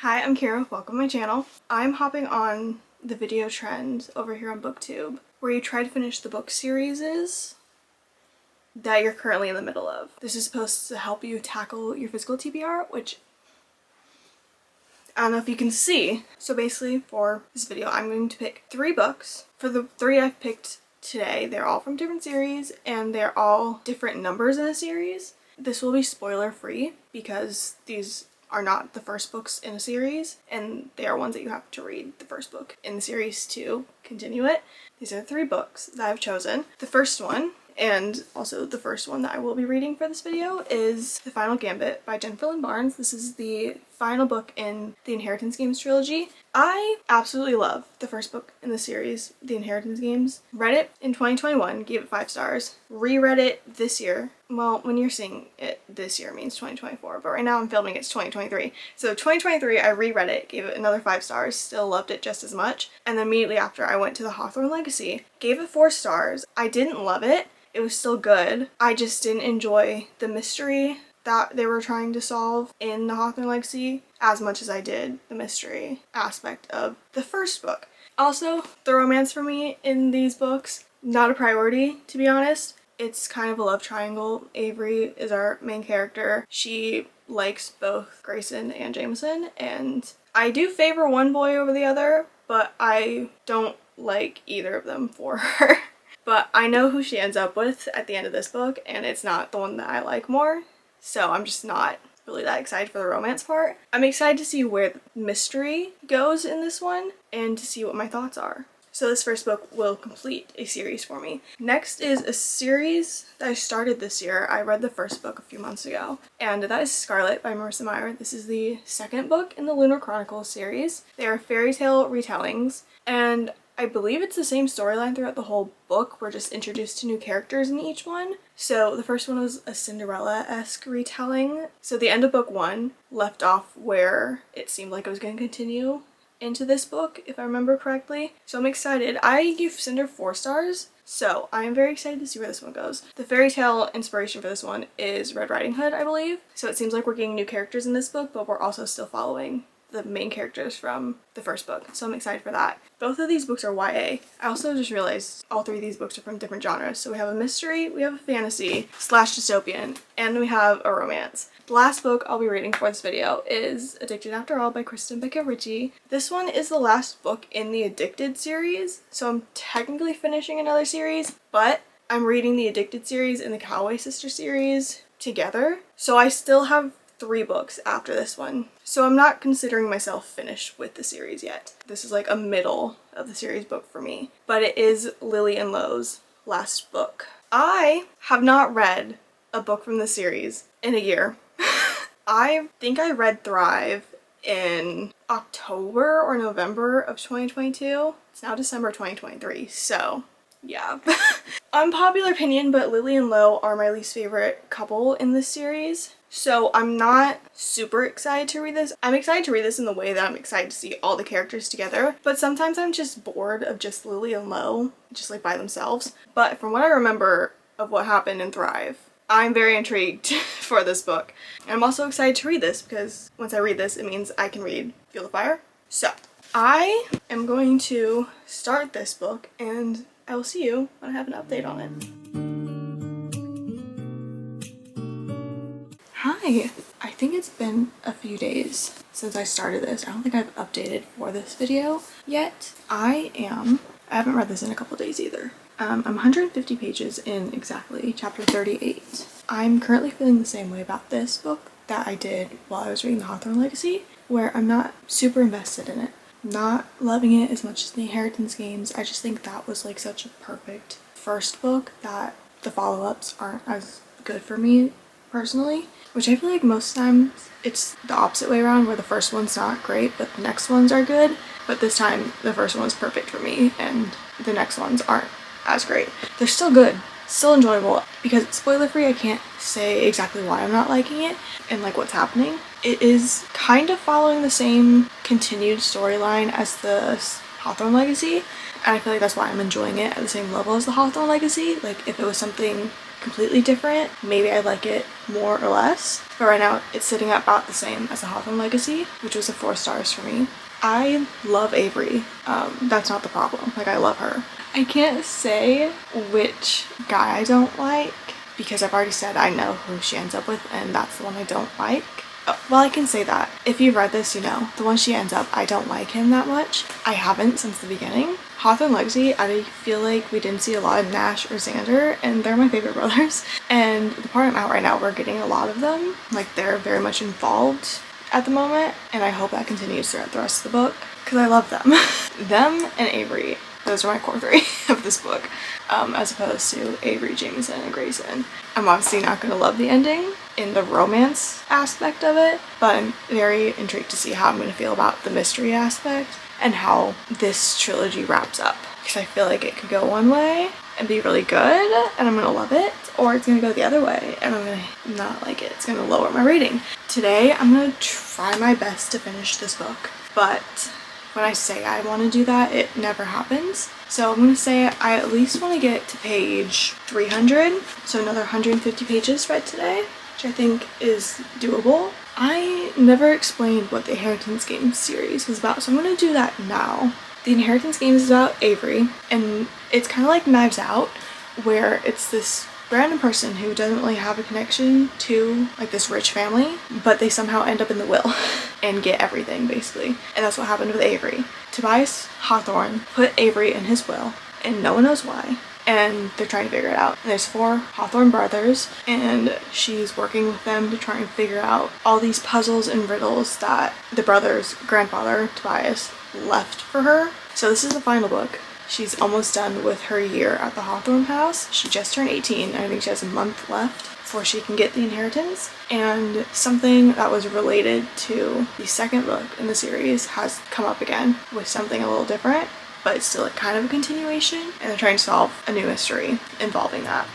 Hi, I'm Kira. Welcome to my channel. I'm hopping on the video trend over here on BookTube where you try to finish the book series that you're currently in the middle of. This is supposed to help you tackle your physical TBR, which I don't know if you can see. So basically for this video, I'm going to pick 3 books. For the 3 I've picked today, they're all from different series and they're all different numbers in a series. This will be spoiler free because these are not the first books in a series and they are ones that you have to read the first book in the series to continue it. These are 3 books that I've chosen. The first one, and also the first one that I will be reading for this video, is The Final Gambit by Jennifer Lynn Barnes. This is the final book in the Inheritance Games trilogy. I absolutely love the first book in the series, The Inheritance Games. Read it in 2021, gave it 5 stars. Reread it this year. Well, when you're seeing it this year means 2024, but right now I'm filming it's 2023. So 2023, I reread it, gave it another 5 stars, still loved it just as much. And then immediately after, I went to The Hawthorne Legacy, gave it 4 stars. I didn't love it. It was still good. I just didn't enjoy the mystery that they were trying to solve in The Hawthorne Legacy as much as I did the mystery aspect of the first book. Also, the romance for me in these books, not a priority, to be honest. It's kind of a love triangle. Avery is our main character. She likes both Grayson and Jameson, and I do favor one boy over the other, but I don't like either of them for her. But I know who she ends up with at the end of this book, and it's not the one that I like more, so I'm just not really that excited for the romance part. I'm excited to see where the mystery goes in this one, and to see what my thoughts are. So this first book will complete a series for me. Next is a series that I started this year. I read the first book a few months ago, and that is Scarlet by Marissa Meyer. This is the second book in the Lunar Chronicles series. They are fairy tale retellings, and I believe it's the same storyline throughout the whole book. We're just introduced to new characters in each one. So the first one was a Cinderella-esque retelling. So the end of book 1 left off where it seemed like it was going to continue into this book, if I remember correctly. So I'm excited. I gave Cinder 4 stars, so I am very excited to see where this one goes. The fairy tale inspiration for this one is Red Riding Hood, I believe. So it seems like we're getting new characters in this book, but we're also still following the main characters from the first book, so I'm excited for that. Both of these books are YA. I also just realized all 3 of these books are from different genres. So we have a mystery, we have a fantasy / dystopian, and we have a romance. The last book I'll be reading for this video is Addicted After All by Kristen Becker Ritchie. This one is the last book in the Addicted series, so I'm technically finishing another series, but I'm reading the Addicted series and the Calloway Sister series together, so I still have 3 books after this one. So I'm not considering myself finished with the series yet. This is like a middle of the series book for me, but it is Lily and Lowe's last book. I have not read a book from the series in a year. I think I read Thrive in October or November of 2022. It's now December 2023, so yeah. Unpopular opinion, but Lily and Lo are my least favorite couple in this series. So I'm not super excited to read this. I'm excited to read this in the way that I'm excited to see all the characters together, but sometimes I'm just bored of just Lily and Lo, just like by themselves. But from what I remember of what happened in Thrive, I'm very intrigued for this book. And I'm also excited to read this because once I read this, it means I can read Feel the Fire. So I am going to start this book and I will see you when I have an update on it. Hi! I think it's been a few days since I started this. I don't think I've updated for this video yet. I haven't read this in a couple days either. I'm 150 pages in exactly, chapter 38. I'm currently feeling the same way about this book that I did while I was reading The Hawthorne Legacy, where I'm not super invested in it. Not loving it as much as the Inheritance Games. I just think that was like such a perfect first book that the follow-ups aren't as good for me personally, which I feel like most times it's the opposite way around, where the first one's not great but the next ones are good, but this time the first one was perfect for me and the next ones aren't as great. They're still good, still enjoyable. Because it's spoiler free, I can't say exactly why I'm not liking it and like what's happening. It is kind of following the same continued storyline as the Hawthorne Legacy, and I feel like that's why I'm enjoying it at the same level as the Hawthorne Legacy. Like if it was something completely different, maybe I like it more or less. But right now it's sitting at about the same as the Hawthorne Legacy, which was a 4 stars for me. I love Avery. That's not the problem. Like, I love her. I can't say which guy I don't like because I've already said I know who she ends up with, and that's the one I don't like. Oh, well, I can say that. If you've read this, you know. The one she ends up, I don't like him that much. I haven't since the beginning. Hawthorne Legacy, I feel like we didn't see a lot of Nash or Xander, and they're my favorite brothers. And the part I'm at right now, we're getting a lot of them. Like, they're very much involved at the moment, and I hope that continues throughout the rest of the book because I love them. Them and Avery. Those are my core 3 of this book, as opposed to Avery, Jameson, and Grayson. I'm obviously not going to love the ending in the romance aspect of it, but I'm very intrigued to see how I'm going to feel about the mystery aspect and how this trilogy wraps up. Because I feel like it could go one way and be really good, and I'm going to love it, or it's going to go the other way and I'm going to not like it. It's going to lower my rating. Today, I'm going to try my best to finish this book, but when I say I want to do that, it never happens. So I'm going to say I at least want to get to page 300, so another 150 pages read today, which I think is doable. I never explained what the Inheritance Games series was about, so I'm going to do that now. The Inheritance Games is about Avery, and it's kind of like Knives Out, where it's this random person who doesn't really have a connection to like this rich family, but they somehow end up in the will and get everything basically. And that's what happened with Avery. Tobias Hawthorne put Avery in his will and no one knows why, and they're trying to figure it out. And there's 4 Hawthorne brothers and she's working with them to try and figure out all these puzzles and riddles that the brother's grandfather, Tobias, left for her. So this is the final book. She's almost done with her year at the Hawthorne house. She just turned 18. I think she has a month left before she can get the inheritance. And something that was related to the second book in the series has come up again with something a little different, but it's still kind of a continuation, and they're trying to solve a new mystery involving that.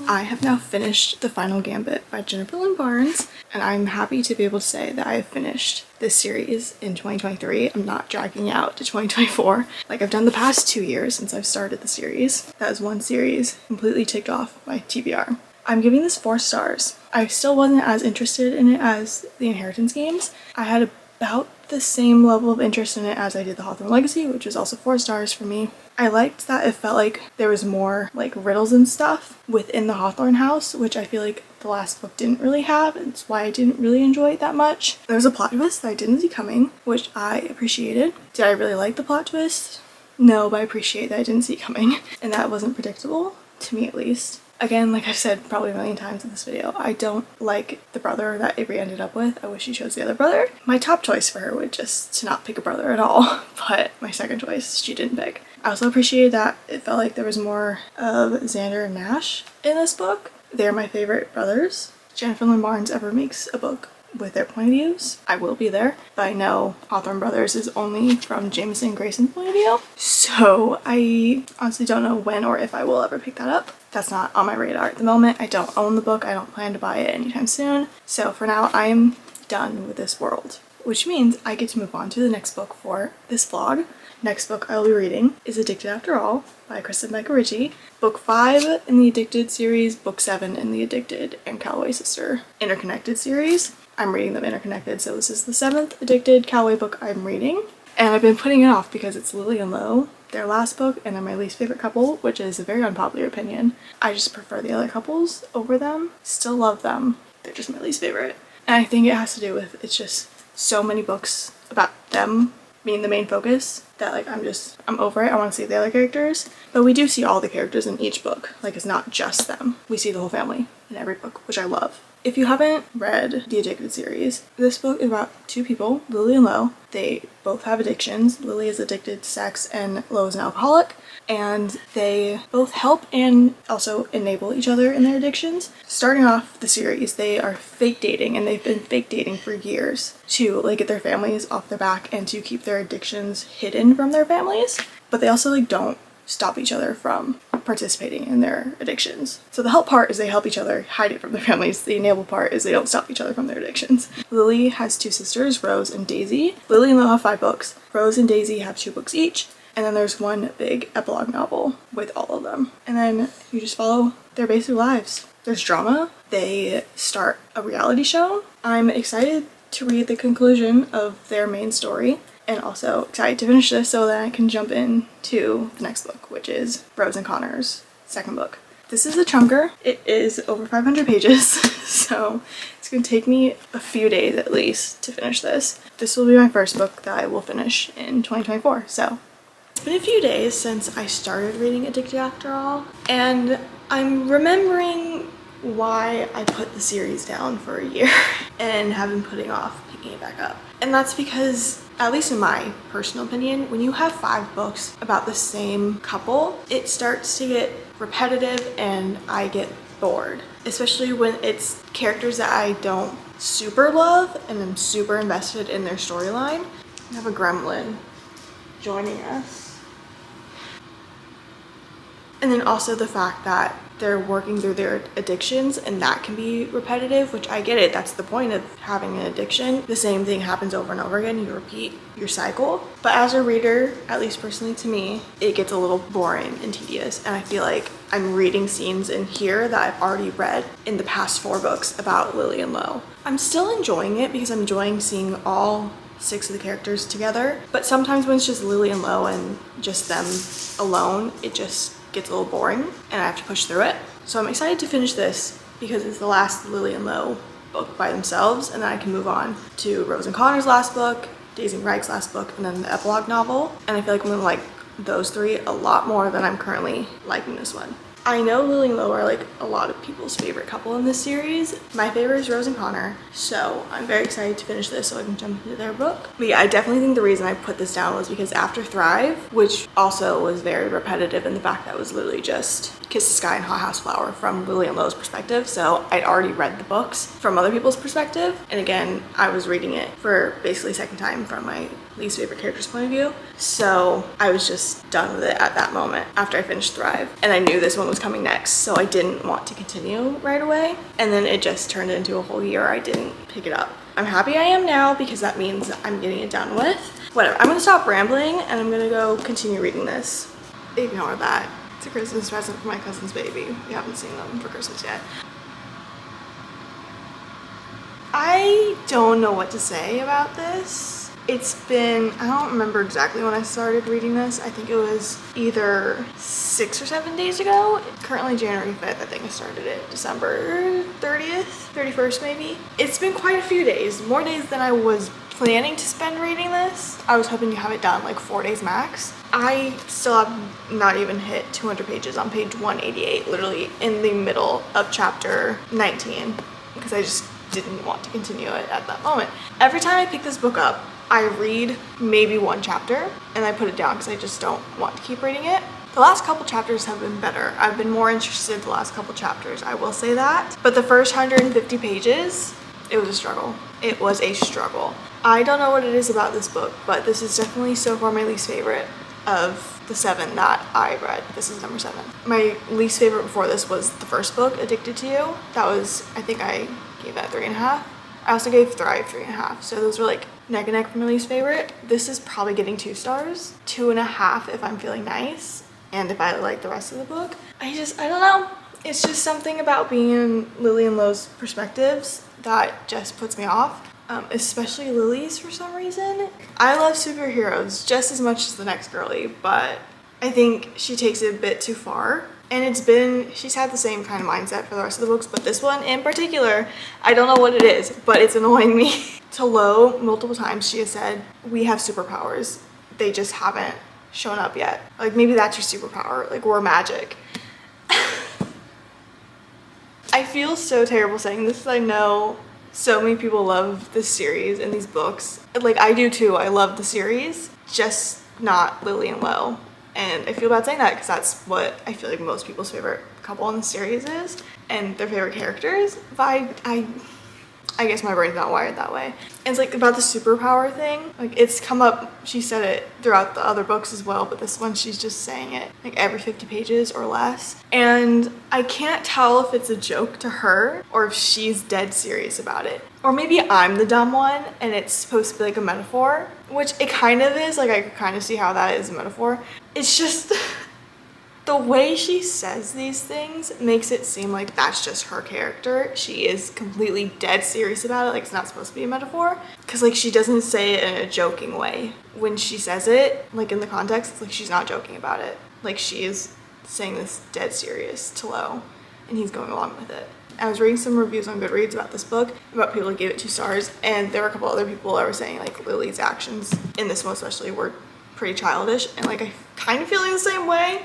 I have now finished The Final Gambit by Jennifer Lynn Barnes, and I'm happy to be able to say that I have finished this series in 2023. I'm not dragging out to 2024 like I've done the past 2 years since I've started the series. That is one series completely ticked off by TBR. I'm giving this 4 stars. I still wasn't as interested in it as the Inheritance Games. I had about the same level of interest in it as I did the Hawthorne Legacy, which was also 4 stars for me. I liked that it felt like there was more like riddles and stuff within the Hawthorne house, which I feel like the last book didn't really have, and it's why I didn't really enjoy it that much. There was a plot twist that I didn't see coming, which I appreciated. Did I really like the plot twist? No, but I appreciate that I didn't see it coming, and that wasn't predictable, to me at least. Again, like I've said probably a million times in this video, I don't like the brother that Avery ended up with. I wish she chose the other brother. My top choice for her would just to not pick a brother at all, but my second choice she didn't pick. I also appreciated that it felt like there was more of Xander and Nash in this book. They're my favorite brothers. If Jennifer Lynn Barnes ever makes a book with their point of views, I will be there. But I know Hawthorne Brothers is only from Jameson and Grayson's point of view, so I honestly don't know when or if I will ever pick that up. That's not on my radar at the moment. I don't own the book. I don't plan to buy it anytime soon. So for now, I am done with this world, which means I get to move on to the next book for this vlog. Next book I'll be reading is Addicted After All by Kristen Becca Ritchie. Book 5 in the Addicted series, book 7 in the Addicted and Calloway Sister Interconnected series. I'm reading them interconnected, so this is the 7th Addicted Calloway book I'm reading. And I've been putting it off because it's Lily and Lo, their last book, and they're my least favorite couple, which is a very unpopular opinion. I just prefer the other couples over them. Still love them. They're just my least favorite. And I think it has to do with it's just so many books about them being the main focus that like I'm over it. I want to see the other characters. But we do see all the characters in each book. Like it's not just them. We see the whole family in every book, which I love. If you haven't read the Addicted series, this book is about 2 people, Lily and Lo. They both have addictions. Lily is addicted to sex and Lo is an alcoholic, and they both help and also enable each other in their addictions. Starting off the series, they are fake dating, and they've been fake dating for years to like get their families off their back and to keep their addictions hidden from their families. But they also like don't stop each other from participating in their addictions. So the help part is they help each other hide it from their families. The enable part is they don't stop each other from their addictions. Lily has 2 sisters, Rose and Daisy. Lily and Lil have 5 books. Rose and Daisy have 2 books each. And then there's one big epilogue novel with all of them. And then you just follow their basic lives. There's drama. They start a reality show. I'm excited to read the conclusion of their main story, and also excited to finish this so that I can jump into the next book, which is Rose and Connor's second book. This is a chunker. It is over 500 pages, so it's gonna take me a few days at least to finish this. This will be my first book that I will finish in 2024, so. It's been a few days since I started reading Addicted After All, and I'm remembering why I put the series down for a year and have been putting off picking it back up. And that's because, at least in my personal opinion, when you have 5 books about the same couple, it starts to get repetitive and I get bored. Especially when it's characters that I don't super love and I'm super invested in their storyline. I have a gremlin joining us. And then also the fact that they're working through their addictions and that can be repetitive, which I get it. That's the point of having an addiction. The same thing happens over and over again. You repeat your cycle. But as a reader, at least personally to me, it gets a little boring and tedious. And I feel like I'm reading scenes in here that I've already read in the past 4 books about Lily and Lo. I'm still enjoying it because I'm enjoying seeing all 6 of the characters together. But sometimes when it's just Lily and Lo and just them alone, it just gets a little boring and I have to push through it. So I'm excited to finish this because it's the last Lily and Lo book by themselves, and then I can move on to Rose and Connor's last book, Daisy and Rags' last book, and then the epilogue novel. And I feel like I'm gonna like those 3 a lot more than I'm currently liking this one. I know Lily and Lo are like a lot of people's favorite couple in this series. My favorite is Rose and Connor, so I'm very excited to finish this so I can jump into their book. But yeah, I definitely think the reason I put this down was because after Thrive, which also was very repetitive in the fact that it was literally just Kiss the Sky and Hot House Flower from Lily and Lo's perspective, so I'd already read the books from other people's perspective, and again, I was reading it for basically a second time from my least favorite character's point of view, so I was just done with it at that moment after I finished Thrive, and I knew this one was coming next, so I didn't want to continue right away, and then it just turned into a whole year I didn't pick it up. I'm happy I am now because that means I'm getting it done with. Whatever, I'm gonna stop rambling and I'm gonna go continue reading this. Ignore that. It's a Christmas present for my cousin's baby. We haven't seen them for Christmas yet. I don't know what to say about this. It's been, I don't remember exactly when I started reading this. I think it was either 6 or 7 days ago. Currently January 5th, I think I started it. December 30th, 31st maybe. It's been quite a few days, more days than I was planning to spend reading this. I was hoping to have it done like 4 days max. I still have not even hit 200 pages on page 188, literally in the middle of chapter 19, because I just didn't want to continue it at that moment. Every time I pick this book up, I read maybe 1 chapter and I put it down because I just don't want to keep reading it. The last couple chapters have been better. I've been more interested the last couple chapters, I will say that. But the first 150 pages, it was a struggle. It was a struggle. I don't know what it is about this book, but this is definitely so far my least favorite of the 7 that I read. This is number 7. My least favorite before this was the first book, Addicted to You. That was, I think I gave that 3.5. I also gave Thrive 3.5. So those were like neck and neck for my least favorite. This is probably getting 2 stars. 2.5 if I'm feeling nice and if I like the rest of the book. I don't know. It's just something about being in Lily and Lo's perspectives that just puts me off. Especially Lily's for some reason. I love superheroes just as much as the next girly, but I think she takes it a bit too far. And she's had the same kind of mindset for the rest of the books, but this one in particular, I don't know what it is, but it's annoying me. To Lo, multiple times she has said, we have superpowers. They just haven't shown up yet. Like maybe that's your superpower, like we're magic. I feel so terrible saying this. I know so many people love this series and these books. Like I do too, I love the series, just not Lily and Lo. And I feel bad saying that because that's what I feel like most people's favorite couple in the series is and their favorite characters. But I guess my brain's not wired that way. And it's like about the superpower thing. Like it's come up, she said it throughout the other books as well, but this one she's just saying it like every 50 pages or less. And I can't tell if it's a joke to her or if she's dead serious about it. Or maybe I'm the dumb one and it's supposed to be like a metaphor, which it kind of is. Like I could kind of see how that is a metaphor. It's just the way she says these things makes it seem like that's just her character. She is completely dead serious about it, like it's not supposed to be a metaphor. Because like she doesn't say it in a joking way. When she says it, like in the context, it's like she's not joking about it. Like she is saying this dead serious to Lo, and he's going along with it. I was reading some reviews on Goodreads about this book, about people who gave it 2 stars, and there were a couple other people that were saying like Lily's actions in this one especially were pretty childish, and like I kind of feeling the same way.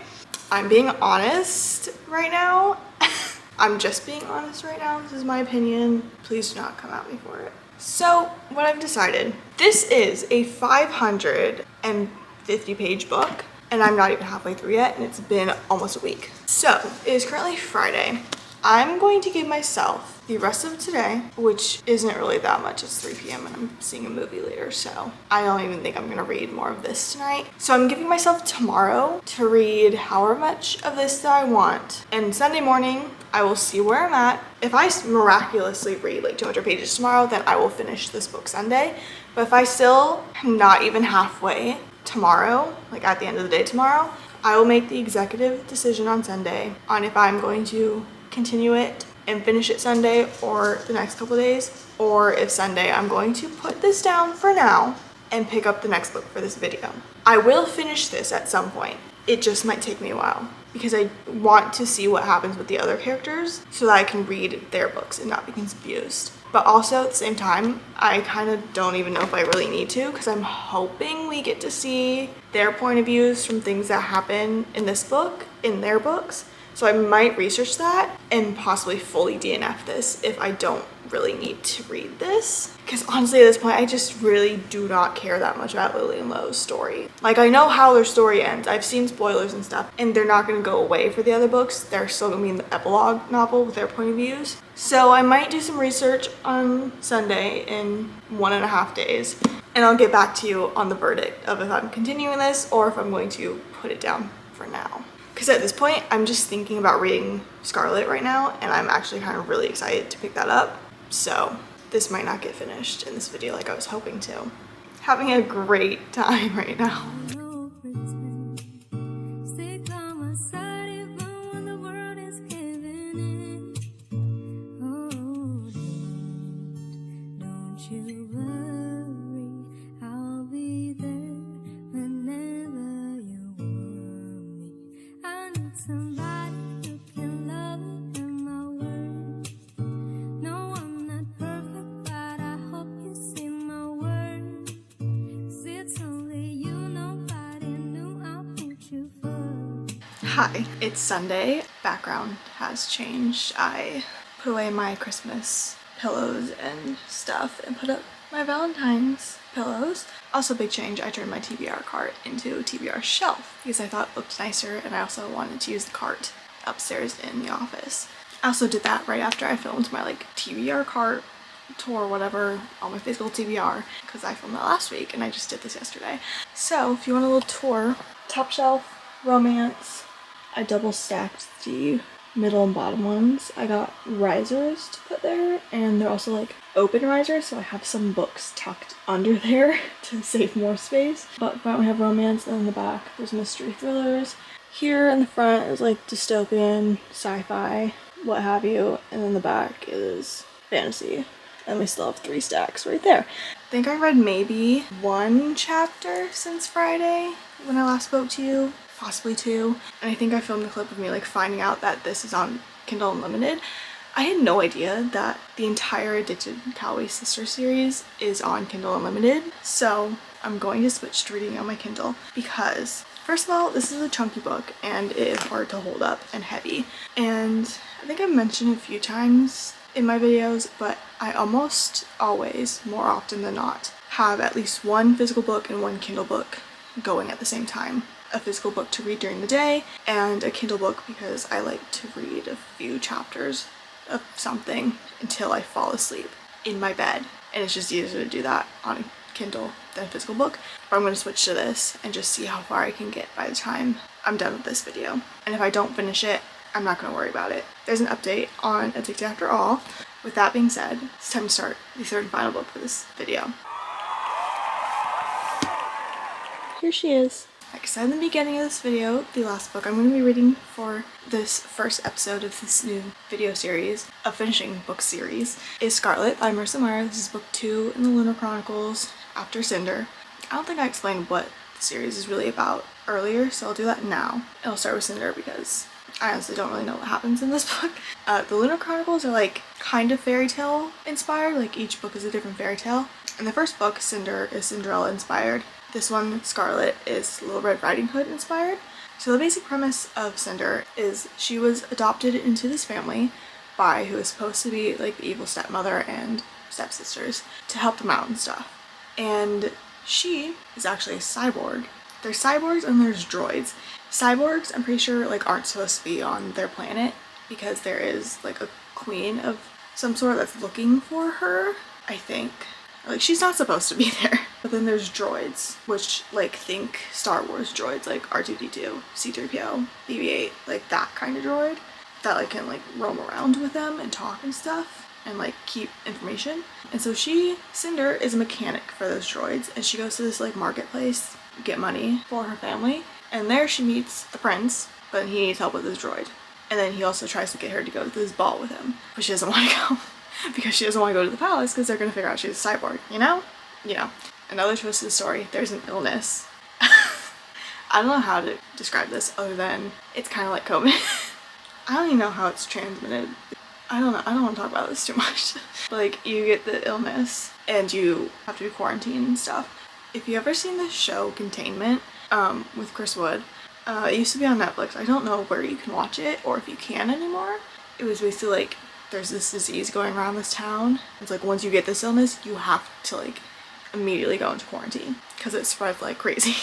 I'm being honest right now. I'm just being honest right now. This is my opinion. Please do not come at me for it. So what I've decided, this is a 550 page book and I'm not even halfway through yet and it's been almost a week. So it is currently Friday. I'm going to give myself the rest of today, which isn't really that much. It's 3 p.m. and I'm seeing a movie later, so I don't even think I'm gonna read more of this tonight. So I'm giving myself tomorrow to read however much of this that I want. And Sunday morning, I will see where I'm at. If I miraculously read like 200 pages tomorrow, then I will finish this book Sunday. But if I still am not even halfway tomorrow, like at the end of the day tomorrow, I will make the executive decision on Sunday on if I'm going to continue it and finish it Sunday or the next couple days, or if Sunday I'm going to put this down for now and pick up the next book for this video. I will finish this at some point. It just might take me a while because I want to see what happens with the other characters so that I can read their books and not be confused. But also at the same time, I kind of don't even know if I really need to because I'm hoping we get to see their point of views from things that happen in this book, in their books. So I might research that and possibly fully DNF this if I don't really need to read this. Because honestly at this point, I just really do not care that much about Lily and Lo's story. Like I know how their story ends. I've seen spoilers and stuff and they're not going to go away for the other books. They're still going to be in the epilogue novel with their point of views. So I might do some research on Sunday in 1.5 days and I'll get back to you on the verdict of if I'm continuing this or if I'm going to put it down for now. Because at this point, I'm just thinking about reading Scarlet right now, and I'm actually kind of really excited to pick that up. So this might not get finished in this video like I was hoping to. Having a great time right now. Hi, it's Sunday. Background has changed. I put away my Christmas pillows and stuff and put up my Valentine's pillows. Also big change, I turned my TBR cart into a TBR shelf because I thought it looked nicer and I also wanted to use the cart upstairs in the office. I also did that right after I filmed my like TBR cart tour, whatever, on my physical TBR because I filmed that last week and I just did this yesterday. So if you want a little tour, top shelf, romance. I double stacked the middle and bottom ones. I got risers to put there and they're also like open risers, so I have some books tucked under there to save more space. But front we have romance and in the back there's mystery thrillers. Here in the front is like dystopian, sci-fi, what have you, and in the back is fantasy. And we still have 3 stacks right there. I think I read maybe 1 chapter since Friday when I last spoke to you. Possibly 2, and I think I filmed a clip of me like finding out that this is on Kindle Unlimited. I had no idea that the entire Addicted Cowboy Sister series is on Kindle Unlimited, so I'm going to switch to reading on my Kindle because first of all, this is a chunky book and it is hard to hold up and heavy, and I think I've mentioned a few times in my videos, but I almost always, more often than not, have at least 1 physical book and 1 Kindle book going at the same time. A physical book to read during the day and a Kindle book because I like to read a few chapters of something until I fall asleep. in my bed, and it's just easier to do that on a Kindle than a physical book. But I'm going to switch to this and just see how far I can get by the time I'm done with this video. And if I don't finish it, I'm not going to worry about it. There's an update on Addicted After All. With that being said, it's time to start the third and final book for this video. Here she is. Like I said in the beginning of this video, the last book I'm going to be reading for this first episode of this new video series, a finishing book series, is Scarlet by Marissa Meyer. This is book 2 in the Lunar Chronicles after Cinder. I don't think I explained what the series is really about earlier, so I'll do that now. And I'll start with Cinder because I honestly don't really know what happens in this book. The Lunar Chronicles are like kind of fairy tale inspired, like each book is a different fairy tale. In the first book, Cinder is Cinderella inspired. This one, Scarlet, is Little Red Riding Hood inspired. So the basic premise of Cinder is she was adopted into this family by who is supposed to be like the evil stepmother and stepsisters to help them out and stuff. And she is actually a cyborg. There's cyborgs and there's droids. Cyborgs, I'm pretty sure, like aren't supposed to be on their planet because there is like a queen of some sort that's looking for her, I think. Like, she's not supposed to be there. But then there's droids, which, like, think Star Wars droids, like R2-D2, C-3PO, BB-8, like that kind of droid that, like, can, like, roam around with them and talk and stuff and, like, keep information. And so Cinder, is a mechanic for those droids, and she goes to this, like, marketplace, get money for her family, and there she meets the prince, but he needs help with his droid. And then he also tries to get her to go to this ball with him, but she doesn't want to go. Because she doesn't want to go to the palace because they're going to figure out she's a cyborg, you know? You know. Another twist to the story, there's an illness. I don't know how to describe this other than it's kind of like COVID. I don't even know how it's transmitted. I don't know. I don't want to talk about this too much. Like, you get the illness and you have to be quarantined and stuff. If you ever seen this show, Containment, with Chris Wood, it used to be on Netflix. I don't know where you can watch it or if you can anymore. It was basically like, there's this disease going around this town. It's like once you get this illness, you have to like immediately go into quarantine because it spreads like crazy.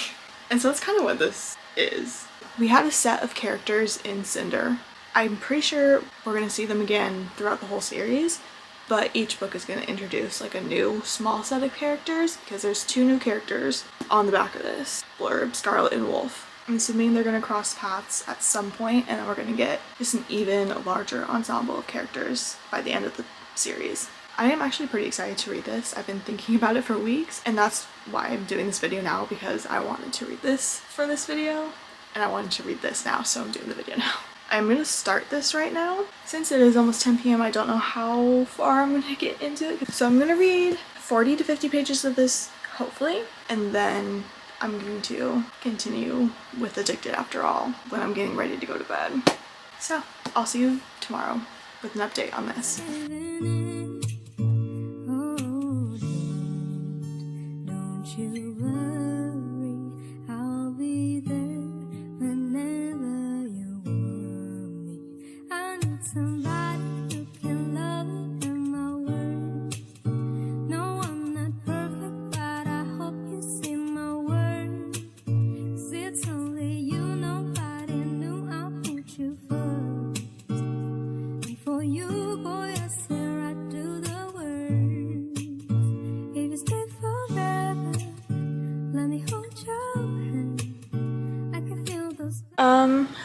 And so that's kind of what this is. We had a set of characters in Cinder. I'm pretty sure we're going to see them again throughout the whole series, but each book is going to introduce like a new small set of characters because there's 2 new characters on the back of this blurb, Scarlet and Wolf. I'm assuming they're going to cross paths at some point, and then we're going to get just an even larger ensemble of characters by the end of the series. I am actually pretty excited to read this. I've been thinking about it for weeks, and that's why I'm doing this video now, because I wanted to read this for this video, and I wanted to read this now, so I'm doing the video now. I'm going to start this right now. Since it is almost 10 p.m., I don't know how far I'm going to get into it. So I'm going to read 40 to 50 pages of this, hopefully, and then I'm going to continue with Addicted After All when I'm getting ready to go to bed. So, I'll see you tomorrow with an update on this.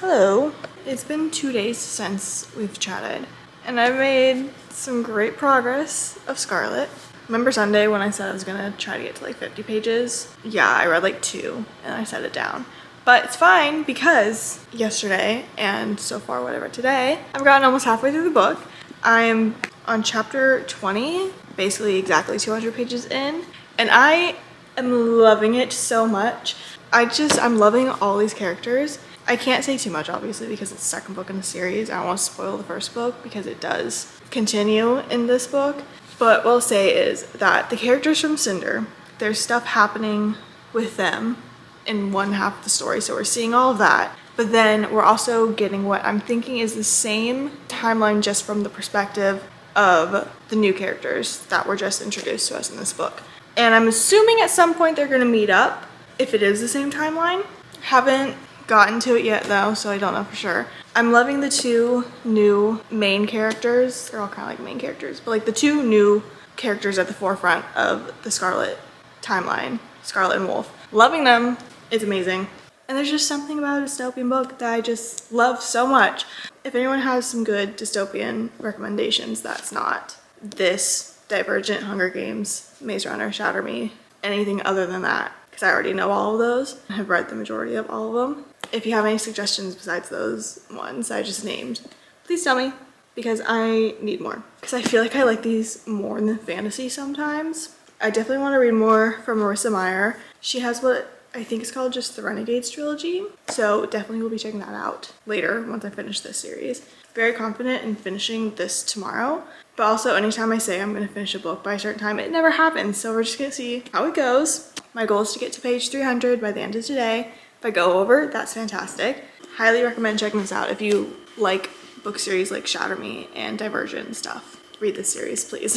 Hello. It's been 2 days since we've chatted, and I made some great progress of Scarlet. Remember Sunday when I said I was gonna try to get to like 50 pages? Yeah, I read like 2 and I set it down. But it's fine because yesterday and so far whatever today, I've gotten almost halfway through the book. I'm on chapter 20, basically exactly 200 pages in, and I am loving it so much. I'm loving all these characters. I can't say too much obviously because it's the second book in the series. I don't want to spoil the first book because it does continue in this book. But what I'll say is that the characters from Cinder, there's stuff happening with them in one half of the story, so we're seeing all of that. But then we're also getting what I'm thinking is the same timeline just from the perspective of the new characters that were just introduced to us in this book. And I'm assuming at some point they're gonna meet up if it is the same timeline. Haven't gotten to it yet though, so I don't know for sure. I'm loving the 2 new main characters. They're all kind of like main characters, but like the 2 new characters at the forefront of the Scarlet timeline, Scarlet and Wolf. Loving them. It's amazing. And there's just something about a dystopian book that I just love so much. If anyone has some good dystopian recommendations that's not this, Divergent, Hunger Games, Maze Runner, Shatter Me, anything other than that, because I already know all of those. I have read the majority of all of them. If you have any suggestions besides those ones I just named, please tell me, because I need more. Because I feel like I like these more than fantasy sometimes. I definitely want to read more from Marissa Meyer. She has what I think is called just the Renegades trilogy, so definitely will be checking that out later once I finish this series. Very confident in finishing this tomorrow, but also anytime I say I'm going to finish a book by a certain time, it never happens, so we're just going to see how it goes. My goal is to get to page 300 by the end of today. If I go over, that's fantastic. Highly recommend checking this out if you like book series like Shatter Me and Divergent and stuff. Read this series, please.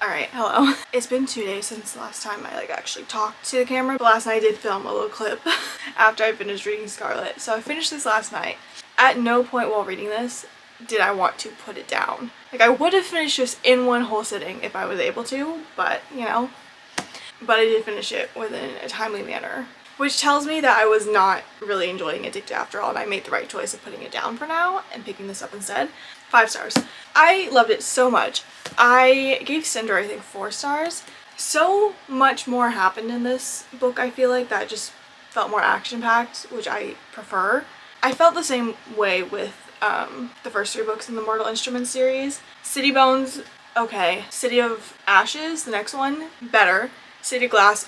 Alright, hello. It's been 2 days since the last time I actually talked to the camera, but last night I did film a little clip after I finished reading Scarlet. So I finished this last night. At no point while reading this did I want to put it down. Like, I would have finished this in one whole sitting if I was able to, but you know. But I did finish it within a timely manner, which tells me that I was not really enjoying Addicted after all, and I made the right choice of putting it down for now and picking this up instead. 5 stars. I loved it so much. I gave Cinder, I think, 4 stars. So much more happened in this book, I feel like, that just felt more action-packed, which I prefer. I felt the same way with the first 3 books in the Mortal Instruments series. City Bones, okay. City of Ashes, the next one, better. City of Glass,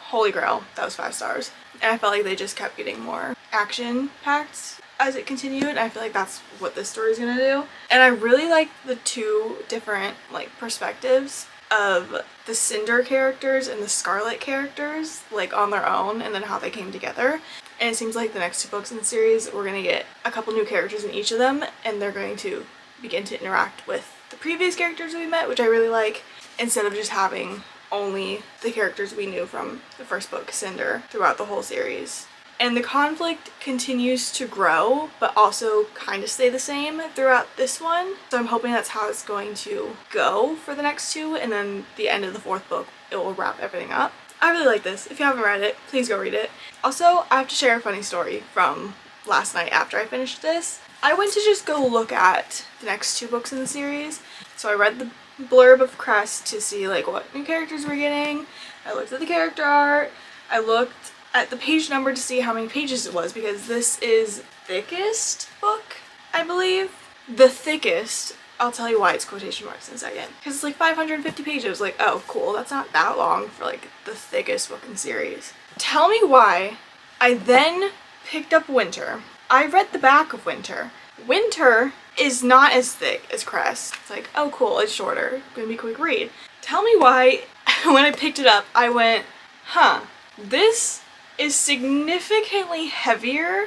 holy grail, that was 5 stars. And I felt like they just kept getting more action-packed as it continued, and I feel like that's what this story is gonna do. And I really like the 2 different perspectives of the Cinder characters and the Scarlet characters on their own, and then how they came together. And it seems like the next 2 books in the series we're gonna get a couple new characters in each of them, and they're going to begin to interact with the previous characters we met, which I really like, instead of just having only the characters we knew from the first book, Cinder, throughout the whole series. And the conflict continues to grow, but also kind of stay the same throughout this one. So I'm hoping that's how it's going to go for the next 2, and then the end of the 4th book, it will wrap everything up. I really like this. If you haven't read it, please go read it. Also, I have to share a funny story from last night after I finished this. I went to just go look at the next 2 books in the series. So I read the blurb of Crest to see what new characters we're getting. I looked at the character art. I looked at the page number to see how many pages it was, because this is thickest book, I believe. The thickest. I'll tell you why it's quotation marks in a second. Because it's 550 pages. Oh cool, that's not that long for the thickest book in the series. Tell me why I then picked up Winter. I read the back of Winter. Winter is not as thick as Crest. It's oh cool, it's shorter. Gonna be a quick read. Tell me why when I picked it up I went, huh, this is significantly heavier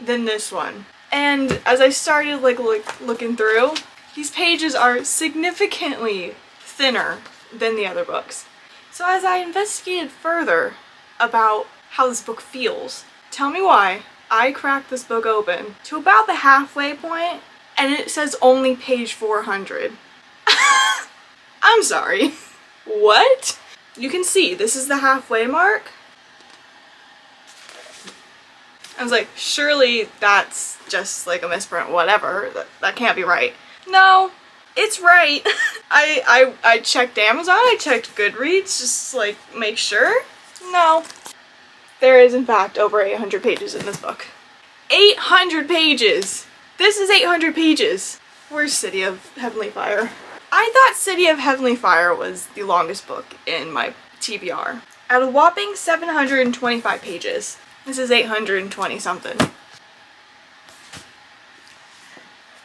than this one. And as I started looking through, these pages are significantly thinner than the other books. So as I investigated further about how this book feels, tell me why I cracked this book open to about the halfway point and it says only page 400. I'm sorry. What? You can see this is the halfway mark. I was surely that's just a misprint, whatever. That can't be right. No, it's right. I checked Amazon, I checked Goodreads, just make sure. No. There is in fact over 800 pages in this book. 800 pages! This is 800 pages. Where's City of Heavenly Fire? I thought City of Heavenly Fire was the longest book in my TBR. At a whopping 725 pages. This is 820 something.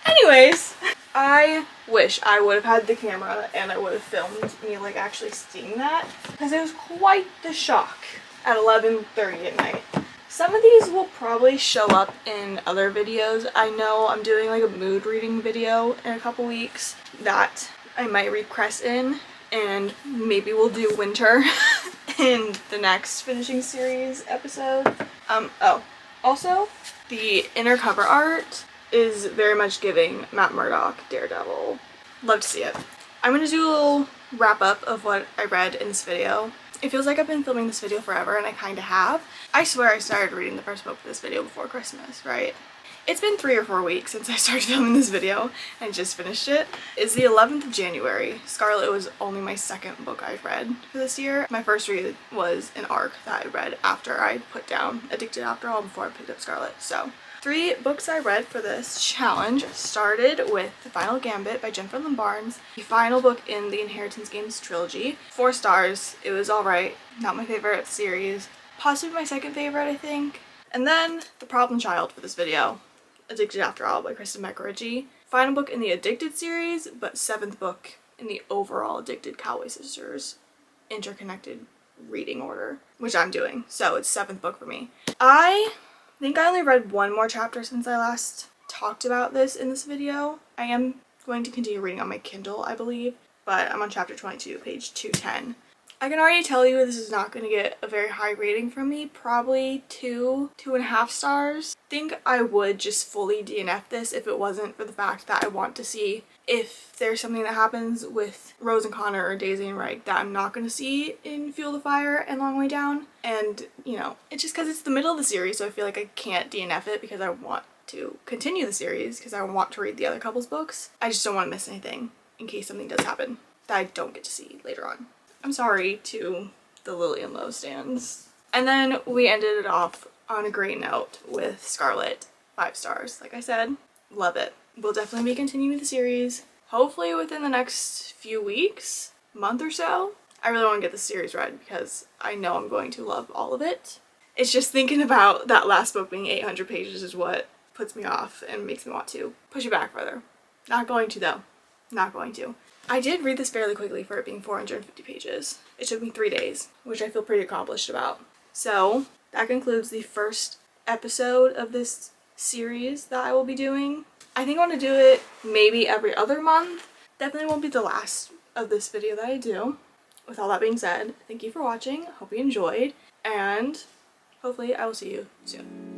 Anyways, I wish I would have had the camera and I would have filmed me actually seeing that, because it was quite the shock at 11:30 at night. Some of these will probably show up in other videos. I know I'm doing a mood reading video in a couple weeks that I might read Crest in, and maybe we'll do Winter in the next finishing series episode. Oh, also, The inner cover art is very much giving Matt Murdock Daredevil. Love to see it. I'm gonna do a little wrap up of what I read in this video. It feels like I've been filming this video forever, and I kind of have. I swear I started reading the first book for this video before Christmas, right? It's been 3 or 4 weeks since I started filming this video and just finished it. It's the 11th of January. Scarlet was only my second book I've read for this year. My first read was an arc that I read after I put down Addicted After All before I picked up Scarlet. So 3 books I read for this challenge started with The Final Gambit by Jennifer Lynn Barnes, the final book in the Inheritance Games trilogy. 4 stars. It was alright. Not my favorite series. Possibly my second favorite, I think. And then The Problem Child for this video. Addicted After All by Kristen McRitchie. Final book in the Addicted series, but 7th book in the overall Addicted Cowboy Sisters interconnected reading order, which I'm doing. So it's 7th book for me. I think I only read 1 more chapter since I last talked about this in this video. I am going to continue reading on my Kindle, I believe, but I'm on chapter 22, page 210. I can already tell you this is not going to get a very high rating from me, probably 2.5 stars. I think I would just fully DNF this if it wasn't for the fact that I want to see if there's something that happens with Rose and Connor or Daisy and Reich that I'm not going to see in Fuel the Fire and Long Way Down. And, you know, it's just because it's the middle of the series, so I feel like I can't DNF it because I want to continue the series because I want to read the other couple's books. I just don't want to miss anything in case something does happen that I don't get to see later on. I'm sorry to the Lily and Lowe stands. And then we ended it off on a great note with Scarlet, 5 stars. Like I said, love it. We'll definitely be continuing the series, hopefully within the next few weeks, month or so. I really want to get the series read because I know I'm going to love all of it. It's just thinking about that last book being 800 pages is what puts me off and makes me want to push it back further. Not going to though. Not going to. I did read this fairly quickly for it being 450 pages. It took me 3 days, which I feel pretty accomplished about. So that concludes the first episode of this series that I will be doing. I think I want to do it maybe every other month. Definitely won't be the last of this video that I do. With all that being said, thank you for watching. Hope you enjoyed, and hopefully I will see you soon.